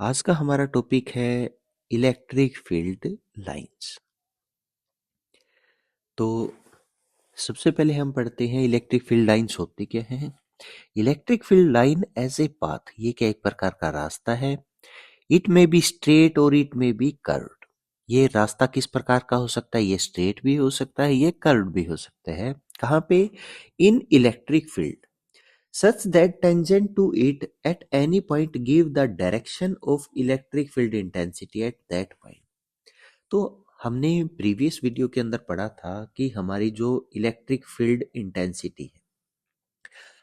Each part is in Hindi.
आज का हमारा टॉपिक है इलेक्ट्रिक फील्ड लाइंस। तो सबसे पहले हम पढ़ते हैं इलेक्ट्रिक फील्ड लाइंस होती क्या हैं। Electric field line as a path, ये क्या एक प्रकार का रास्ता है। इट में बी स्ट्रेट और इट में बी कर्व्ड। ये रास्ता किस प्रकार का हो सकता है, ये स्ट्रेट भी हो सकता है, ये कर्व्ड भी हो सकता है। कहाँ पे? इन electric field such that tangent to it at any point give the direction of electric field intensity at that point। तो हमने प्रीवियस वीडियो के अंदर पढ़ा था कि हमारी जो इलेक्ट्रिक फील्ड इंटेंसिटी है,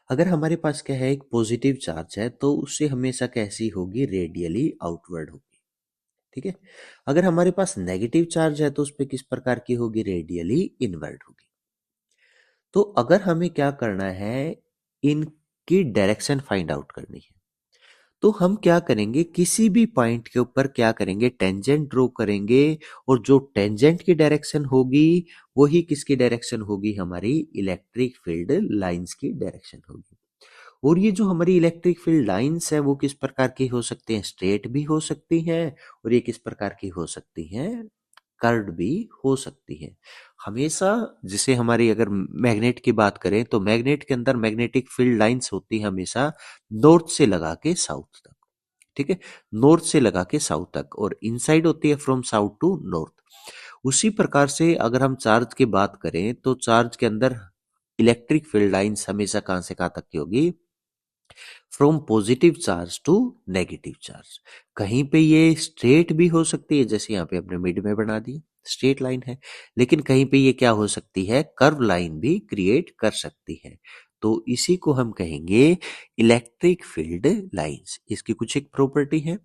अगर हमारे पास क्या है, एक पॉजिटिव चार्ज है तो उससे हमेशा कैसी होगी, रेडियली आउटवर्ड होगी। ठीक है। अगर हमारे पास नेगेटिव चार्ज है तो उस पर किस प्रकार की होगी, रेडियली इनवर्ड होगी। तो अगर हमें क्या करना है, इनकी डायरेक्शन फाइंड आउट करनी है, तो हम क्या करेंगे, किसी भी पॉइंट के ऊपर क्या करेंगे, टेंजेंट ड्रॉ करेंगे। और जो टेंजेंट की डायरेक्शन होगी वही किसकी डायरेक्शन होगी, हमारी इलेक्ट्रिक फील्ड लाइंस की डायरेक्शन होगी। और ये जो हमारी इलेक्ट्रिक फील्ड लाइंस है वो किस प्रकार की हो सकती हैं, स्ट्रेट भी हो सकती हैं, और ये किस प्रकार की हो सकती हैं, कर्व्ड भी हो सकती है। हमेशा जिसे हमारी अगर मैग्नेट की बात करें तो मैग्नेट के अंदर मैग्नेटिक फील्ड लाइंस होती है हमेशा नॉर्थ से लगा के साउथ तक। ठीक है, नॉर्थ से लगा के साउथ तक, और इनसाइड होती है फ्रॉम साउथ टू नॉर्थ। उसी प्रकार से अगर हम चार्ज की बात करें तो चार्ज के अंदर इलेक्ट्रिक फील्ड लाइंस हमेशा कहां से कहां तक की होगी, from positive charge to negative charge. कहीं पे ये स्ट्रेट भी हो सकती है, जैसे यहाँ पे अपने मिड में बना दी स्ट्रेट लाइन है, लेकिन कहीं पे ये क्या हो सकती है, कर्व लाइन भी क्रिएट कर सकती है। तो इसी को हम कहेंगे इलेक्ट्रिक फील्ड लाइंस। इसकी कुछ एक प्रॉपर्टी है।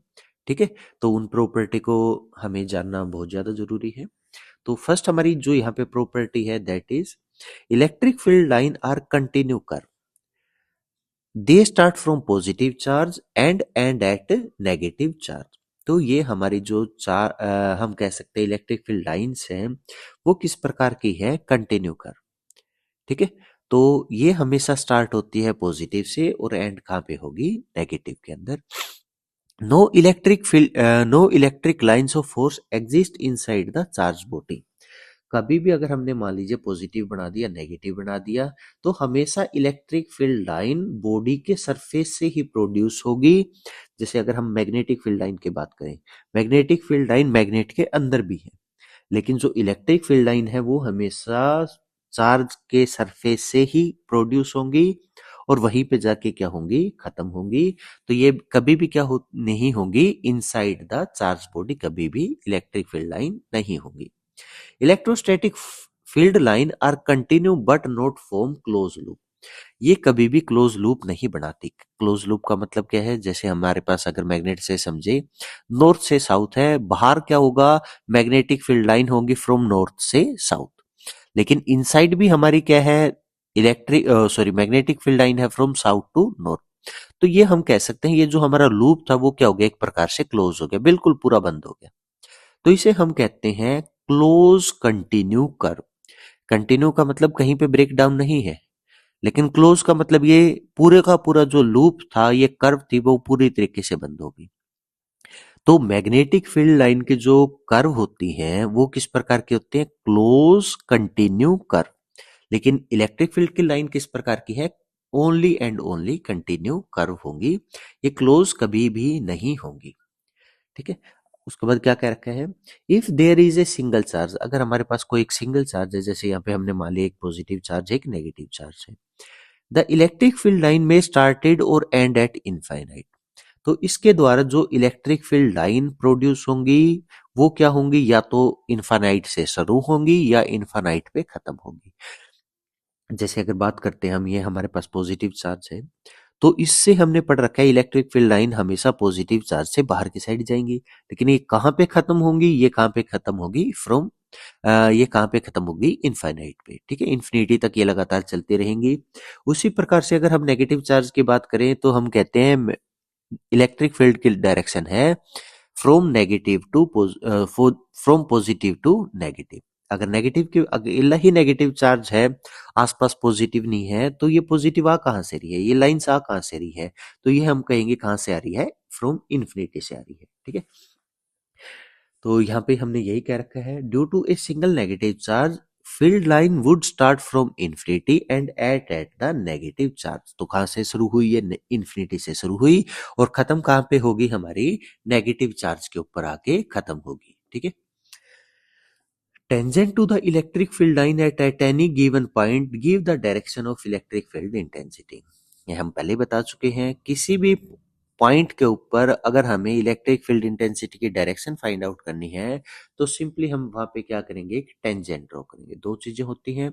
ठीक है, तो उन प्रॉपर्टी को हमें जानना बहुत ज्यादा जरूरी है। तो फर्स्ट हमारी जो यहाँ पे प्रॉपर्टी है that is electric field line are continue curve, they start from positive charge end at negative charge. तो ये हमारी जो हम कह सकते हैं इलेक्ट्रिक फील्ड लाइंस हैं वो किस प्रकार की है, कंटिन्यू कर। ठीक है, तो ये हमेशा स्टार्ट होती है पॉजिटिव से और एंड कहाँ पे होगी, नेगेटिव के अंदर। No electric lines of force exist inside the charge body. कभी भी अगर हमने मान लीजिए पॉजिटिव बना दिया, नेगेटिव बना दिया, तो हमेशा इलेक्ट्रिक फील्ड लाइन बॉडी के सरफेस से ही प्रोड्यूस होगी। जैसे अगर हम मैग्नेटिक फील्ड लाइन की बात करें, मैग्नेटिक फील्ड लाइन मैग्नेट के अंदर भी है, लेकिन जो इलेक्ट्रिक फील्ड लाइन है वो हमेशा चार्ज के सरफेस से ही प्रोड्यूस होंगी और वहीं पे जाके क्या होंगी, खत्म होंगी। तो ये कभी भी क्या हो नहीं होंगी, इनसाइड द चार्ज बॉडी कभी भी इलेक्ट्रिक फील्ड लाइन नहीं होंगी। Electrostatic field line are continue but not form close loop. ये कभी भी क्लोज लूप नहीं बनाती। क्लोज लूप का मतलब क्या है, जैसे हमारे पास अगर मैग्नेट से समझे, नॉर्थ से साउथ है, बाहर क्या होगा, मैग्नेटिक फील्ड लाइन होगी फ्रॉम नॉर्थ से साउथ, लेकिन इनसाइड भी हमारी क्या है, मैग्नेटिक फील्ड लाइन है फ्रॉम साउथ टू नॉर्थ। तो ये हम कह सकते हैं ये जो हमारा लूप था वो क्या हो गया, एक प्रकार से क्लोज हो गया, बिल्कुल पूरा बंद हो गया। तो इसे हम कहते हैं क्लोज कंटिन्यू कर्व। कंटिन्यू का मतलब कहीं पे ब्रेक डाउन नहीं है, लेकिन क्लोज का मतलब ये पूरे का पूरा जो लूप था, ये कर्व थी, वो पूरी तरीके से बंद होगी। तो मैग्नेटिक फील्ड लाइन के जो कर्व होती हैं वो किस प्रकार की होती हैं, क्लोज कंटिन्यू कर्व। लेकिन इलेक्ट्रिक फील्ड की लाइन किस प्रकार की है, only and only continue curve होंगी, ये क्लोज कभी भी नहीं होंगी। ठीक है, उसके बाद क्या कह रखा है, if there is a single charge, अगर हमारे पास कोई एक सिंगल चार्ज है, जैसे यहाँ पे हमने मान लिया एक पॉजिटिव चार्ज है, एक नेगेटिव चार्ज है, द इलेक्ट्रिक फील्ड लाइन में स्टार्टेड और एंड एट इनफाइनाइट। तो इसके द्वारा जो इलेक्ट्रिक फील्ड लाइन प्रोड्यूस होंगी वो क्या होंगी, या तो इनफाइनाइट से शुरू होंगी या इनफाइनाइट पे खत्म होंगी। जैसे अगर बात करते हैं हम, ये हमारे पास पॉजिटिव चार्ज है, तो इससे हमने पढ़ रखा है इलेक्ट्रिक फील्ड लाइन हमेशा पॉजिटिव चार्ज से बाहर की साइड जाएंगी, लेकिन ये कहाँ पे खत्म होंगी, ये कहाँ पे खत्म होगी, ये कहाँ पे खत्म होगी, इनफाइनाइट पे। ठीक है, इन्फिनिटी तक ये लगातार चलती रहेंगी। उसी प्रकार से अगर हम नेगेटिव चार्ज की बात करें तो हम कहते हैं इलेक्ट्रिक फील्ड की डायरेक्शन है from negative to from positive to negative. अगर नेगेटिव के अकेला ही नेगेटिव चार्ज है, आसपास पॉजिटिव नहीं है, तो ये पॉजिटिव आ कहाँ से रही है, ये लाइंस आ कहाँ से रही है, तो ये हम कहेंगे कहाँ से आ रही है, फ्रॉम इन्फिनिटी से आ रही है। ठीक है, तो यहाँ पे हमने यही कह रखा है, due to a single negative charge field line would start from infinity end at the negative charge. तो कहाँ से शुरू हुई, ये इन्फिनिटी से शुरू हुई और खत्म कहाँ पे होगी, हमारी नेगेटिव चार्ज के ऊपर आके खत्म होगी। ठीक है, tangent to the electric field line at any given point give the direction of electric field intensity. ये हम पहले बता चुके हैं, किसी भी पॉइंट के ऊपर अगर हमें इलेक्ट्रिक फील्ड इंटेंसिटी की डायरेक्शन फाइंड आउट करनी है, तो सिंपली हम वहां पे क्या करेंगे, एक टेंजेंट ड्रॉ करेंगे। दो चीजें होती हैं,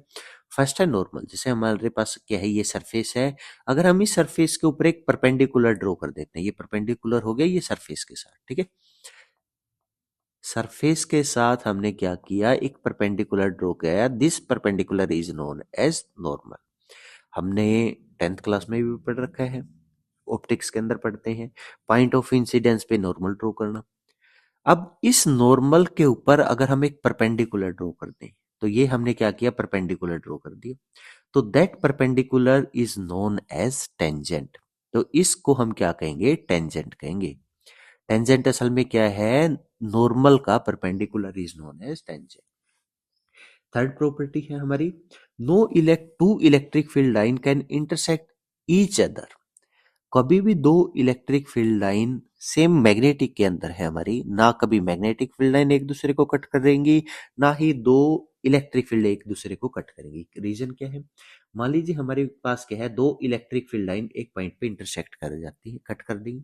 फर्स्ट है नॉर्मल, जैसे हमारे पास क्या है, ये सरफेस है, अगर हम इस सरफेस के ऊपर एक परपेंडिकुलर ड्रॉ कर देते हैं, ये परपेंडिकुलर हो गया ये सरफेस के साथ। ठीक है, सरफेस के साथ हमने क्या किया, एक परपेंडिकुलर ड्रॉ किया, this perpendicular is known as normal. हमने 10th क्लास में भी पढ़ रखा है, ऑप्टिक्स के अंदर पढ़ते हैं, पॉइंट ऑफ इंसिडेंस पे नॉर्मल ड्रॉ करना। अब इस नॉर्मल के ऊपर अगर हम एक परपेंडिकुलर ड्रॉ कर दें, तो ये हमने क्या किया, परपेंडिकुलर ड्रॉ कर दिया, तो that perpendicular is known as tangent. तो इसको हम क्या कहेंगे, टेंजेंट कहेंगे। टेंजेंट असल में क्या है, नॉर्मल का perpendicular is known as tangent. Third property है हमारी, no two electric field line can intersect each other. कभी भी दो electric field line same magnetic के अंदर है हमारी, ना कभी मैग्नेटिक फील्ड लाइन एक दूसरे को कट कर देंगी, ना ही दो इलेक्ट्रिक फील्ड एक दूसरे को कट करेंगी। रीजन क्या है, मान लीजिए हमारे पास क्या है, दो इलेक्ट्रिक फील्ड लाइन एक पॉइंट पे इंटरसेक्ट कर जाती है, कट कर देंगी,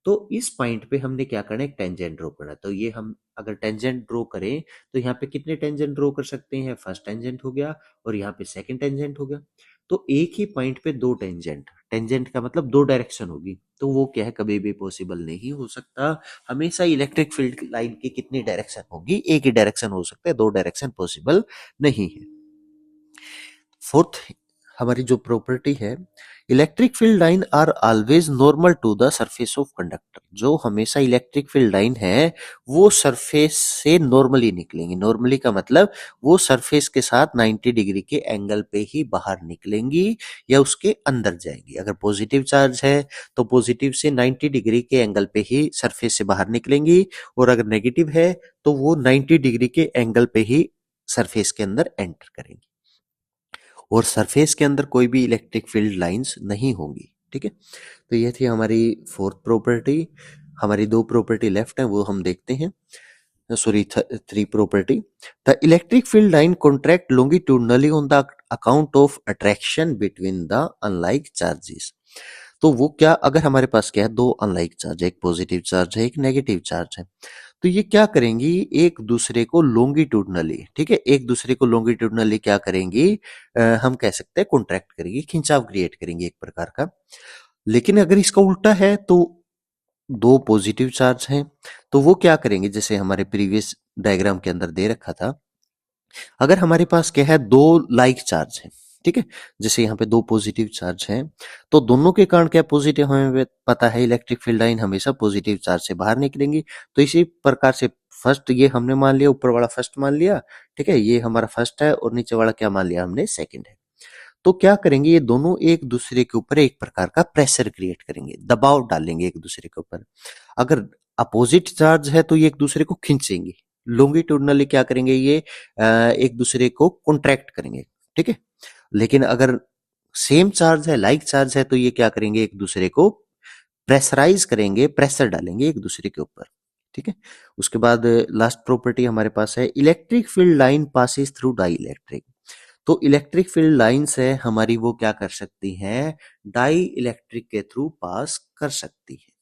तो इस पॉइंट पे हमने क्या करना है, एक टेंजेंट ड्रॉ करना है। तो ये हम अगर टेंजेंट ड्रॉ करें, तो यहाँ पे कितने टेंजेंट ड्रॉ कर सकते हैं, फर्स्ट टेंजेंट हो गया और यहाँ पे सेकंड टेंजेंट हो गया। तो एक ही पॉइंट पे दो टेंजेंट, टेंजेंट का मतलब दो डायरेक्शन होगी, तो वो क्या है, कभी भी पॉसिबल नहीं हो सकता। हमेशा इलेक्ट्रिक फील्ड लाइन की कितनी डायरेक्शन होगी, एक ही डायरेक्शन हो सकता है, दो डायरेक्शन पॉसिबल नहीं है। फोर्थ हमारी जो प्रॉपर्टी है, electric field line are always normal to the surface of conductor. जो हमेशा इलेक्ट्रिक फील्ड लाइन है वो सरफेस से नॉर्मली निकलेंगी। नॉर्मली का मतलब वो सरफेस के साथ 90 डिग्री के एंगल पे ही बाहर निकलेंगी या उसके अंदर जाएंगी। अगर पॉजिटिव चार्ज है तो पॉजिटिव से 90 डिग्री के एंगल पे ही सरफेस से बाहर निकलेंगी, और अगर नेगेटिव है तो वो 90 डिग्री के एंगल पे ही सरफेस के अंदर एंटर करेंगी, और सरफेस के अंदर कोई भी इलेक्ट्रिक फील्ड लाइंस नहीं होंगी। ठीक है, तो ये थी हमारी फोर्थ प्रॉपर्टी। हमारी दो प्रॉपर्टी लेफ्ट है, वो हम देखते हैं। Sorry, three property. The electric field line contract longitudinally on the account of attraction between the unlike charges. तो वो क्या, अगर हमारे पास क्या है, दो अनलाइक चार्ज है, एक पॉजिटिव चार्ज है एक नेगेटिव चार्ज है, तो ये क्या करेंगी, एक दूसरे को लॉन्गिट्यूडनली, ठीक है, एक दूसरे को लॉन्गिट्यूडनली क्या करेंगी, हम कह सकते हैं कॉन्ट्रैक्ट करेंगी, खिंचाव क्रिएट करेंगे एक प्रकार का। लेकिन अगर इसका उल्टा है, तो दो पॉजिटिव चार्ज हैं, तो वो क्या करेंगे, जैसे हमारे प्रीवियस डायग्राम के अंदर दे रखा था, अगर हमारे पास क्या है, दो लाइक चार्ज है, ठीक है, जैसे यहाँ पे दो पॉजिटिव चार्ज हैं, तो दोनों के कारण क्या पॉजिटिव, हमें पता है इलेक्ट्रिक फील्ड लाइन हमेशा पॉजिटिव चार्ज से बाहर निकलेंगी। तो इसी प्रकार से फर्स्ट ये हमने मान लिया, ऊपर वाला फर्स्ट मान लिया, ठीक है, ये हमारा फर्स्ट है, और नीचे वाला क्या मान लिया हमने, सेकंड है। तो क्या करेंगे, ये दोनों एक दूसरे के ऊपर एक प्रकार का प्रेशर क्रिएट करेंगे, दबाव डालेंगे एक दूसरे के ऊपर। अगर अपोजिट चार्ज है तो ये एक दूसरे को खींचेंगे, लॉन्गिट्यूडनली क्या करेंगे, ये एक दूसरे को कॉन्ट्रैक्ट करेंगे, ठीक है। लेकिन अगर सेम चार्ज है, लाइक चार्ज है, तो ये क्या करेंगे, एक दूसरे को प्रेशराइज करेंगे, प्रेशर डालेंगे एक दूसरे के ऊपर, ठीक है। उसके बाद लास्ट प्रॉपर्टी हमारे पास है, electric field line passes through dielectric. तो इलेक्ट्रिक फील्ड लाइंस है हमारी, वो क्या कर सकती हैं, डाई इलेक्ट्रिक के थ्रू पास कर सकती है।